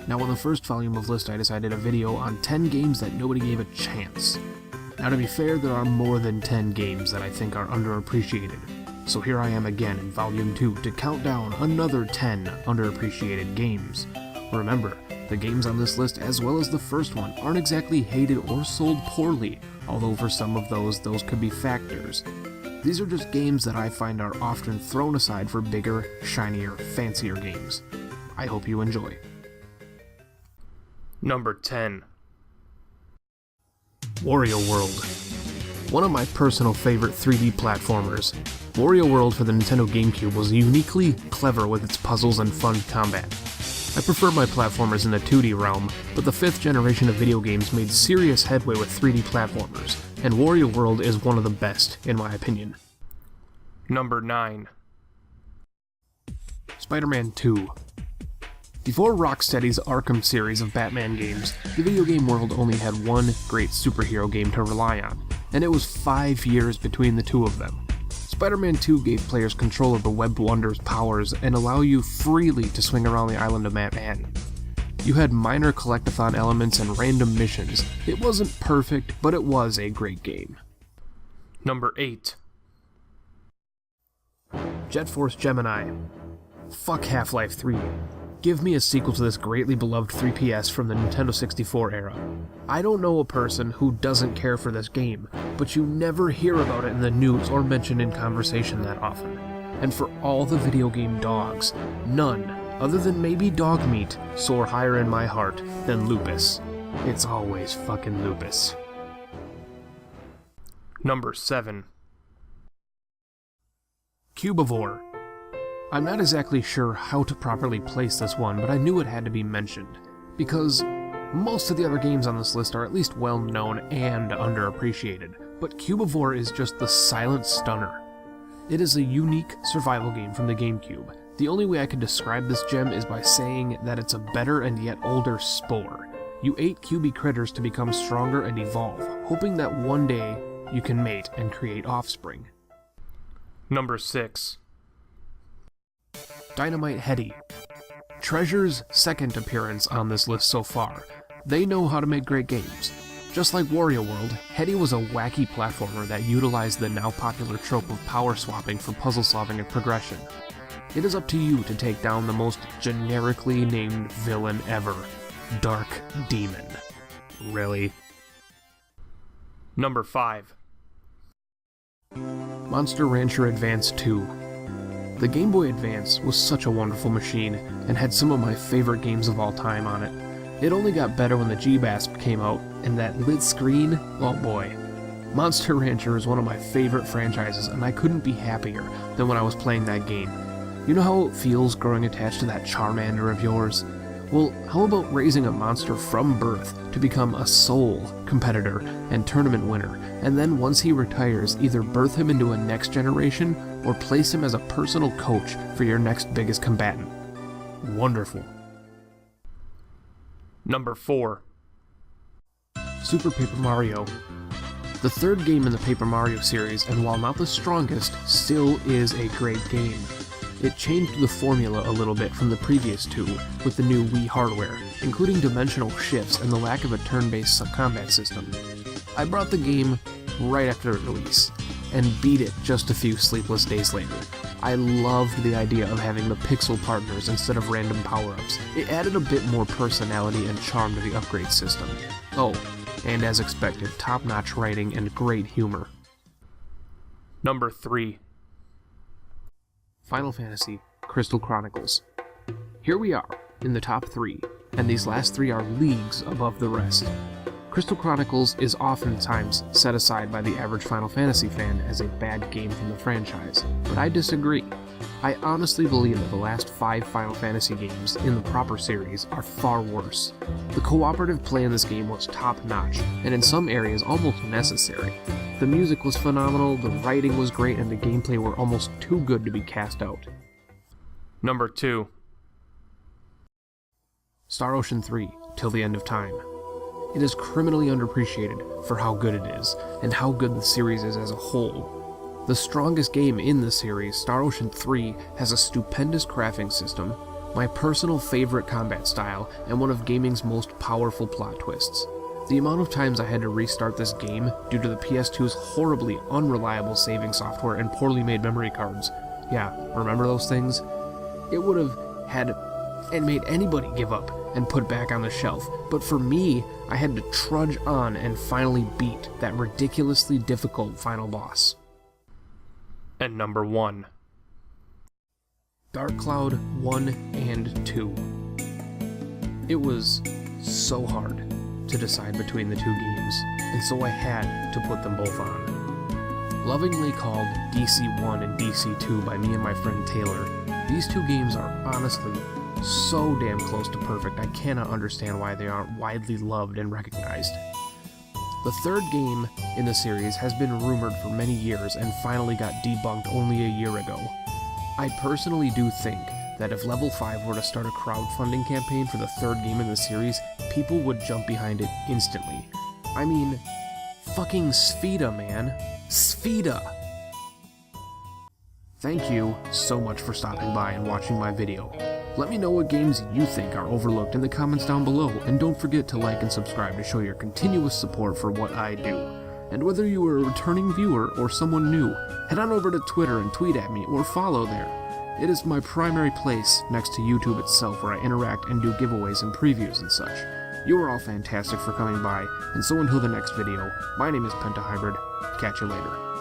Now in the first volume of List I decided a video on 10 games that nobody gave a chance. Now to be fair, there are more than 10 games that I think are underappreciated. So here I am again in Volume 2 to count down another 10 underappreciated games. Remember, the games on this list as well as the first one aren't exactly hated or sold poorly, although for some of those could be factors. These are just games that I find are often thrown aside for bigger, shinier, fancier games. I hope you enjoy. Number 10. Wario World. One of my personal favorite 3D platformers, Wario World for the Nintendo GameCube was uniquely clever with its puzzles and fun combat. I prefer my platformers in the 2D realm, but the 5th generation of video games made serious headway with 3D platformers, and Wario World is one of the best, in my opinion. Number 9. SpiderMan II. Before Rocksteady's Arkham series of Batman games, the video game world only had one great superhero game to rely on, and it was 5 years between the two of them. Spider-Man 2 gave players control of the Webbed Wonder's powers and allow you freely to swing around the island of Manhattan. You had minor collectathon elements and random missions. It wasn't perfect, but it was a great game. Number 8. Jet Force Gemini. Fuck Half-Life 3. Give me a sequel to this greatly beloved 3PS from the Nintendo 64 era. I don't know a person who doesn't care for this game, but you never hear about it in the news or mentioned in conversation that often. And for all the video game dogs, none, other than maybe Dogmeat, soar higher in my heart than Lupus. It's always fucking Lupus. Number 7. Cubavore. I'm not exactly sure how to properly place this one, but I knew it had to be mentioned, because most of the other games on this list are at least well known and underappreciated, but Cubavore is just the silent stunner. It is a unique survival game from the GameCube. The only way I could describe this gem is by saying that it's a better and yet older spore. You ate cubey critters to become stronger and evolve, hoping that one day you can mate and create offspring. Number 6. Dynamite Headdy. Treasure's second appearance on this list so far. They know how to make great games. Just like Wario World, Headdy was a wacky platformer that utilized the now popular trope of power swapping for puzzle solving and progression. It is up to you to take down the most generically named villain ever, Dark Demon. Really? Number 5. Monster Rancher Advance 2. The Game Boy Advance was such a wonderful machine, and had some of my favorite games of all time on it. It only got better when the G-Basp came out, and that lit screen, oh boy. Monster Rancher is one of my favorite franchises, and I couldn't be happier than when I was playing that game. You know how it feels growing attached to that Charmander of yours? Well, how about raising a monster from birth to become a sole competitor and tournament winner, and then once he retires, either birth him into a next generation or place him as a personal coach for your next biggest combatant? Wonderful. Number 4. Super Paper Mario. The third game in the Paper Mario series, and while not the strongest, still is a great game. It changed the formula a little bit from the previous two with the new Wii hardware, including dimensional shifts and the lack of a turn-based combat system. I brought the game right after release, and beat it just a few sleepless days later. I loved the idea of having the pixel partners instead of random power-ups. It added a bit more personality and charm to the upgrade system. Oh, and as expected, top-notch writing and great humor. Number 3. Final Fantasy Crystal Chronicles. Here we are, in the top 3, and these last 3 are leagues above the rest. Crystal Chronicles is oftentimes set aside by the average Final Fantasy fan as a bad game from the franchise, but I disagree. I honestly believe that the last 5 Final Fantasy games in the proper series are far worse. The cooperative play in this game was top-notch, and in some areas almost necessary. The music was phenomenal, the writing was great, and the gameplay were almost too good to be cast out. Number 2. Star Ocean 3, Till the End of Time. It is criminally underappreciated for how good it is, and how good the series is as a whole. The strongest game in the series, Star Ocean 3, has a stupendous crafting system, my personal favorite combat style, and one of gaming's most powerful plot twists. The amount of times I had to restart this game due to the PS2's horribly unreliable saving software and poorly made memory cards. Yeah, remember those things? It would have had and made anybody give up and put back on the shelf, but for me, I had to trudge on and finally beat that ridiculously difficult final boss. And number 1. Dark Cloud 1 and 2. It was so hard to decide between the two games, and so I had to put them both on. Lovingly called DC1 and DC2 by me and my friend Taylor, these two games are honestly so damn close to perfect I cannot understand why they aren't widely loved and recognized. The third game in the series has been rumored for many years and finally got debunked only a year ago. I personally do think that if Level 5 were to start a crowdfunding campaign for the third game in the series, people would jump behind it instantly. I mean, fucking Sfida, man. Sfida! Thank you so much for stopping by and watching my video. Let me know what games you think are overlooked in the comments down below, and don't forget to like and subscribe to show your continuous support for what I do. And whether you are a returning viewer or someone new, head on over to Twitter and tweet at me or follow there. It is my primary place next to YouTube itself where I interact and do giveaways and previews and such. You are all fantastic for coming by, and so until the next video, my name is Pentahybrid. Catch you later.